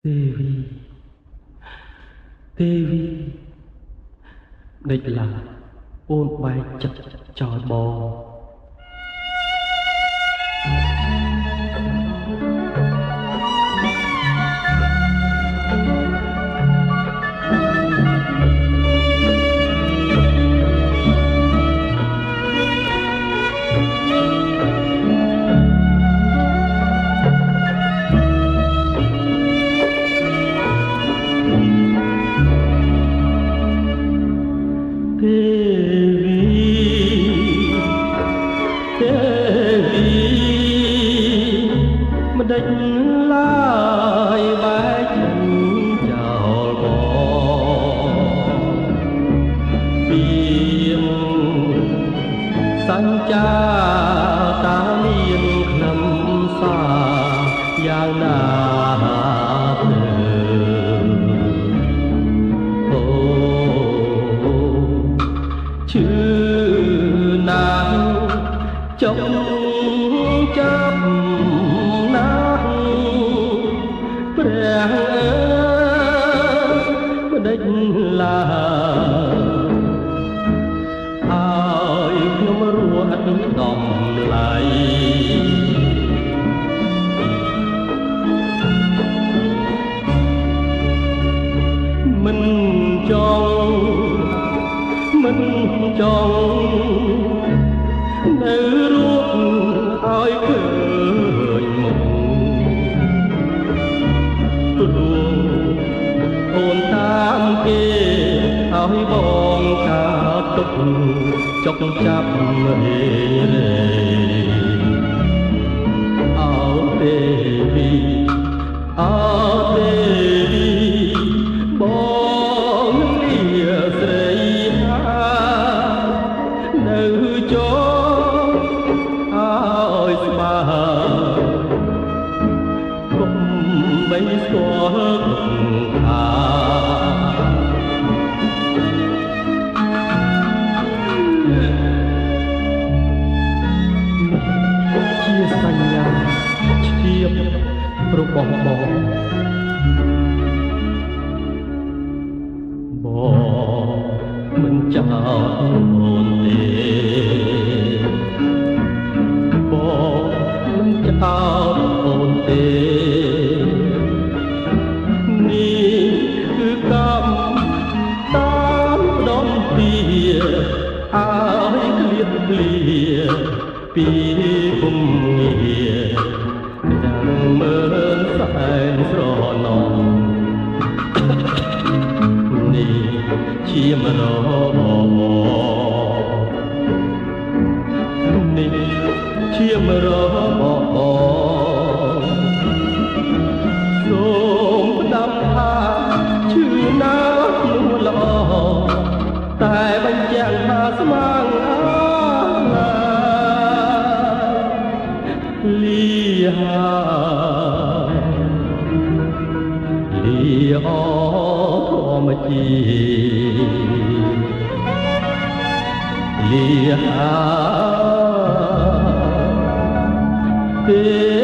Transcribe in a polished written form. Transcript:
ទេវីដេចឡាអូនបែកចិត្តចោលបងមិនដេចឡើយបែកចោលបងពីងសញ្ចាតាមានខ្លឹមសារយ៉ាងណាទៅអូឈឺណាស់ចង់ចាប់ព្រះមិនដេចឡើយឲ្យខ្ញុំរស់ដំឡៃមិនចង់នៅរស់ឲ្យឃើញមុខអូនតាមគេឲ្យបងកាទុកចុកចាប់រេអោទេវីបងលាស្រីនៅចោឲ្យស្បើកុំបីស្គាល់ជាសញ្ញាឈៀបរបស់បងមិនចោលអូនទេបងមិនចោលអូនទេនេះគឺកម្មតាមដំពីឲ្យក្លៀតក្លៀពីពុំងារចាំមើលសែនស្រណងនេះជាមរនេះជាមរសូមផ្ដាំថាឈឺណាស់នោះល្អតែបញ្ជាក់ថាស្មានលីអធម្មជាតិលីទេ